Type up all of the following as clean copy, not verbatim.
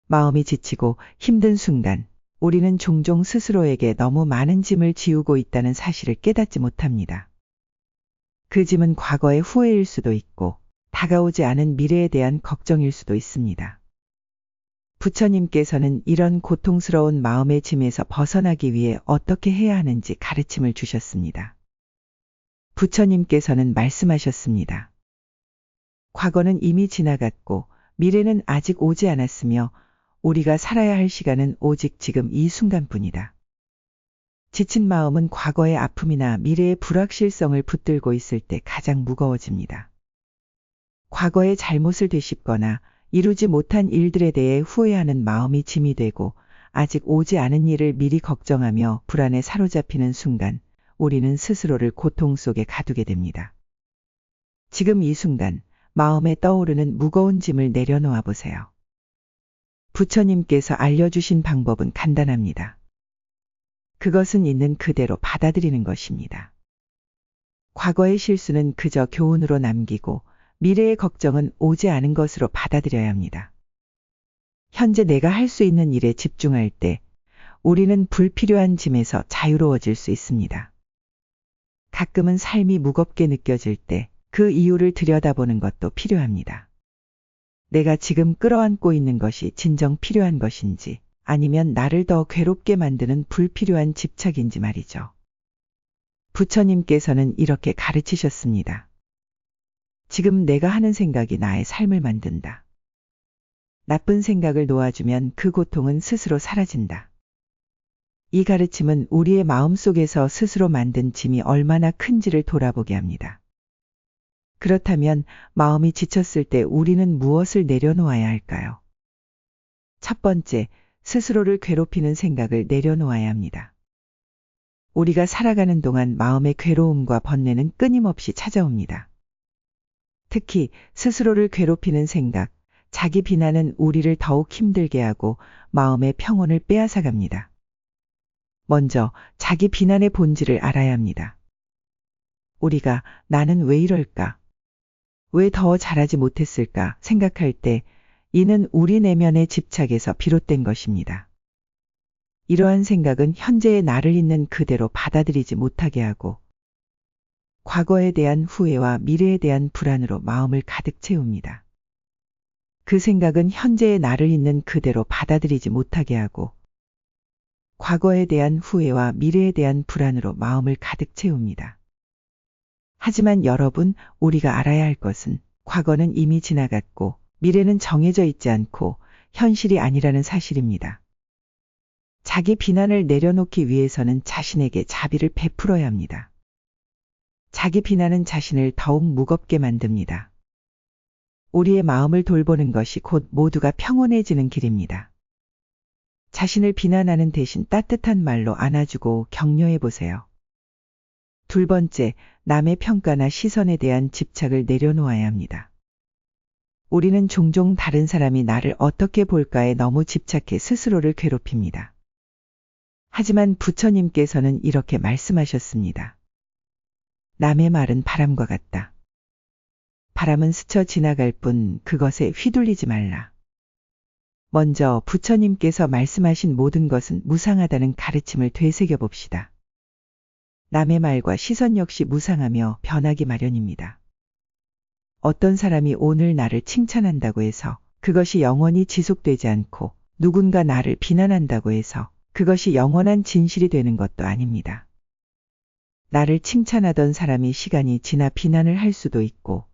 마음이 지치고 힘든 순간, 우리는 종종 스스로에게 너무 많은 짐을 지우고 있다는 사실을 깨닫지 못합니다. 그 짐은 과거의 후회일 수도 있고, 다가오지 않은 미래에 대한 걱정일 수도 있습니다. 부처님께서는 이런 고통스러운 마음의 짐에서 벗어나기 위해 어떻게 해야 하는지 가르침을 주셨습니다. 부처님께서는 말씀하셨습니다. 과거는 이미 지나갔고 미래는 아직 오지 않았으며 우리가 살아야 할 시간은 오직 지금 이 순간뿐이다. 지친 마음은 과거의 아픔이나 미래의 불확실성을 붙들고 있을 때 가장 무거워집니다. 과거의 잘못을 되씹거나 이루지 못한 일들에 대해 후회하는 마음이 짐이 되고 아직 오지 않은 일을 미리 걱정하며 불안에 사로잡히는 순간 우리는 스스로를 고통 속에 가두게 됩니다. 지금 이 순간 마음에 떠오르는 무거운 짐을 내려놓아 보세요. 부처님께서 알려주신 방법은 간단합니다. 그것은 있는 그대로 받아들이는 것입니다. 과거의 실수는 그저 교훈으로 남기고 미래의 걱정은 오지 않은 것으로 받아들여야 합니다. 현재 내가 할 수 있는 일에 집중할 때 우리는 불필요한 짐에서 자유로워질 수 있습니다. 가끔은 삶이 무겁게 느껴질 때 그 이유를 들여다보는 것도 필요합니다. 내가 지금 끌어안고 있는 것이 진정 필요한 것인지 아니면 나를 더 괴롭게 만드는 불필요한 집착인지 말이죠. 부처님께서는 이렇게 가르치셨습니다. 지금 내가 하는 생각이 나의 삶을 만든다. 나쁜 생각을 놓아주면 그 고통은 스스로 사라진다. 이 가르침은 우리의 마음속에서 스스로 만든 짐이 얼마나 큰지를 돌아보게 합니다. 그렇다면 마음이 지쳤을 때 우리는 무엇을 내려놓아야 할까요? 첫 번째, 스스로를 괴롭히는 생각을 내려놓아야 합니다. 우리가 살아가는 동안 마음의 괴로움과 번뇌는 끊임없이 찾아옵니다. 특히 스스로를 괴롭히는 생각, 자기 비난은 우리를 더욱 힘들게 하고 마음의 평온을 빼앗아갑니다. 먼저 자기 비난의 본질을 알아야 합니다. 우리가 나는 왜 이럴까? 왜 더 잘하지 못했을까 생각할 때 이는 우리 내면의 집착에서 비롯된 것입니다. 이러한 생각은 현재의 나를 있는 그대로 받아들이지 못하게 하고 과거에 대한 후회와 미래에 대한 불안으로 마음을 가득 채웁니다. 그 생각은 현재의 나를 있는 그대로 받아들이지 못하게 하고 과거에 대한 후회와 미래에 대한 불안으로 마음을 가득 채웁니다. 하지만 여러분, 우리가 알아야 할 것은 과거는 이미 지나갔고 미래는 정해져 있지 않고 현실이 아니라는 사실입니다. 자기 비난을 내려놓기 위해서는 자신에게 자비를 베풀어야 합니다. 자기 비난은 자신을 더욱 무겁게 만듭니다. 우리의 마음을 돌보는 것이 곧 모두가 평온해지는 길입니다. 자신을 비난하는 대신 따뜻한 말로 안아주고 격려해 보세요. 둘 번째, 남의 평가나 시선에 대한 집착을 내려놓아야 합니다. 우리는 종종 다른 사람이 나를 어떻게 볼까에 너무 집착해 스스로를 괴롭힙니다. 하지만 부처님께서는 이렇게 말씀하셨습니다. 남의 말은 바람과 같다. 바람은 스쳐 지나갈 뿐 그것에 휘둘리지 말라. 먼저 부처님께서 말씀하신 모든 것은 무상하다는 가르침을 되새겨 봅시다. 남의 말과 시선 역시 무상하며 변하기 마련입니다. 어떤 사람이 오늘 나를 칭찬한다고 해서 그것이 영원히 지속되지 않고 누군가 나를 비난한다고 해서 그것이 영원한 진실이 되는 것도 아닙니다. 나를 칭찬하던 사람이 시간이 지나 비난을 할 수도 있고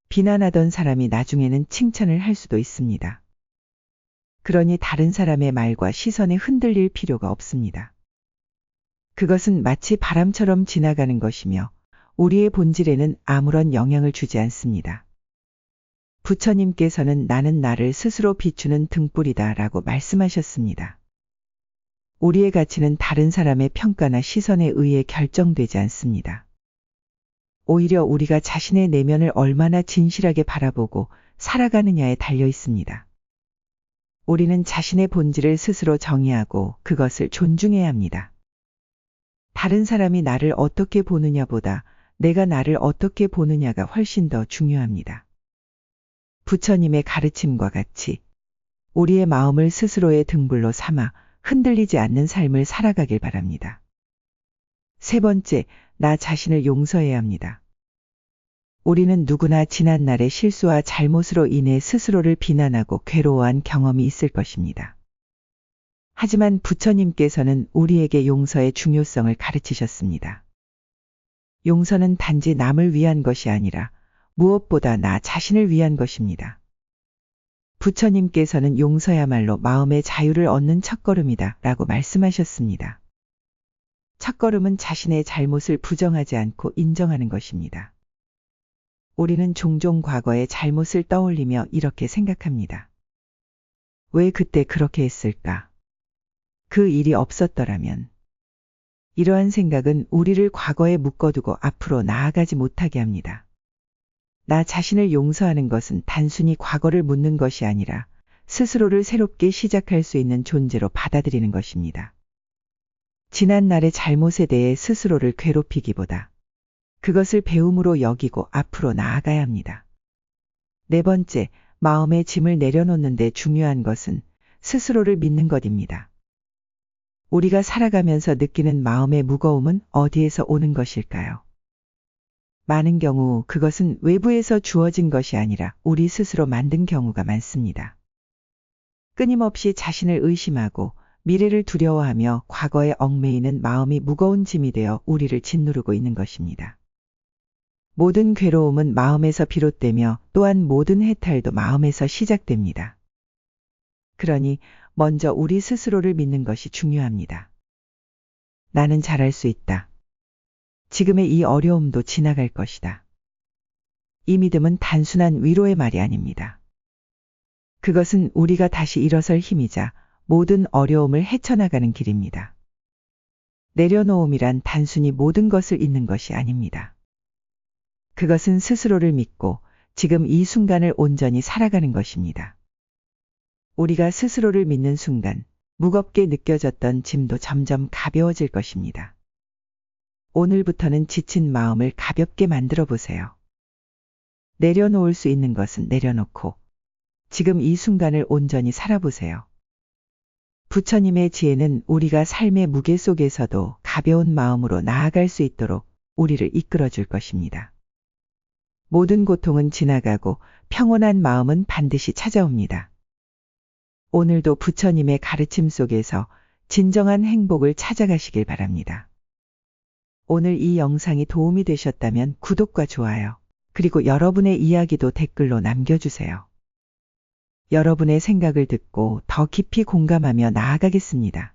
비난하던 사람이 나중에는 칭찬을 할 수도 있습니다. 그러니 다른 사람의 말과 시선에 흔들릴 필요가 없습니다. 그것은 마치 바람처럼 지나가는 것이며 우리의 본질에는 아무런 영향을 주지 않습니다. 부처님께서는 나는 나를 스스로 비추는 등불이다 라고 말씀하셨습니다. 우리의 가치는 다른 사람의 평가나 시선에 의해 결정되지 않습니다. 오히려 우리가 자신의 내면을 얼마나 진실하게 바라보고 살아가느냐에 달려 있습니다. 우리는 자신의 본질을 스스로 정의하고 그것을 존중해야 합니다. 다른 사람이 나를 어떻게 보느냐보다 내가 나를 어떻게 보느냐가 훨씬 더 중요합니다. 부처님의 가르침과 같이 우리의 마음을 스스로의 등불로 삼아 흔들리지 않는 삶을 살아가길 바랍니다. 세 번째, 나 자신을 용서해야 합니다. 우리는 누구나 지난날의 실수와 잘못으로 인해 스스로를 비난하고 괴로워한 경험이 있을 것입니다. 하지만 부처님께서는 우리에게 용서의 중요성을 가르치셨습니다. 용서는 단지 남을 위한 것이 아니라 무엇보다 나 자신을 위한 것입니다. 부처님께서는 용서야말로 마음의 자유를 얻는 첫걸음이다 라고 말씀하셨습니다. 첫걸음은 자신의 잘못을 부정하지 않고 인정하는 것입니다. 우리는 종종 과거의 잘못을 떠올리며 이렇게 생각합니다. 왜 그때 그렇게 했을까? 그 일이 없었더라면. 이러한 생각은 우리를 과거에 묶어두고 앞으로 나아가지 못하게 합니다. 나 자신을 용서하는 것은 단순히 과거를 묻는 것이 아니라 스스로를 새롭게 시작할 수 있는 존재로 받아들이는 것입니다. 지난날의 잘못에 대해 스스로를 괴롭히기보다 그것을 배움으로 여기고 앞으로 나아가야 합니다. 네 번째, 마음의 짐을 내려놓는데 중요한 것은 스스로를 믿는 것입니다. 우리가 살아가면서 느끼는 마음의 무거움은 어디에서 오는 것일까요? 많은 경우 그것은 외부에서 주어진 것이 아니라 우리 스스로 만든 경우가 많습니다. 끊임없이 자신을 의심하고 미래를 두려워하며 과거에 얽매이는 마음이 무거운 짐이 되어 우리를 짓누르고 있는 것입니다. 모든 괴로움은 마음에서 비롯되며 또한 모든 해탈도 마음에서 시작됩니다. 그러니 먼저 우리 스스로를 믿는 것이 중요합니다. 나는 잘할 수 있다. 지금의 이 어려움도 지나갈 것이다. 이 믿음은 단순한 위로의 말이 아닙니다. 그것은 우리가 다시 일어설 힘이자 모든 어려움을 헤쳐나가는 길입니다. 내려놓음이란 단순히 모든 것을 잊는 것이 아닙니다. 그것은 스스로를 믿고 지금 이 순간을 온전히 살아가는 것입니다. 우리가 스스로를 믿는 순간 무겁게 느껴졌던 짐도 점점 가벼워질 것입니다. 오늘부터는 지친 마음을 가볍게 만들어 보세요. 내려놓을 수 있는 것은 내려놓고 지금 이 순간을 온전히 살아보세요. 부처님의 지혜는 우리가 삶의 무게 속에서도 가벼운 마음으로 나아갈 수 있도록 우리를 이끌어 줄 것입니다. 모든 고통은 지나가고 평온한 마음은 반드시 찾아옵니다. 오늘도 부처님의 가르침 속에서 진정한 행복을 찾아가시길 바랍니다. 오늘 이 영상이 도움이 되셨다면 구독과 좋아요, 그리고 여러분의 이야기도 댓글로 남겨주세요. 여러분의 생각을 듣고 더 깊이 공감하며 나아가겠습니다.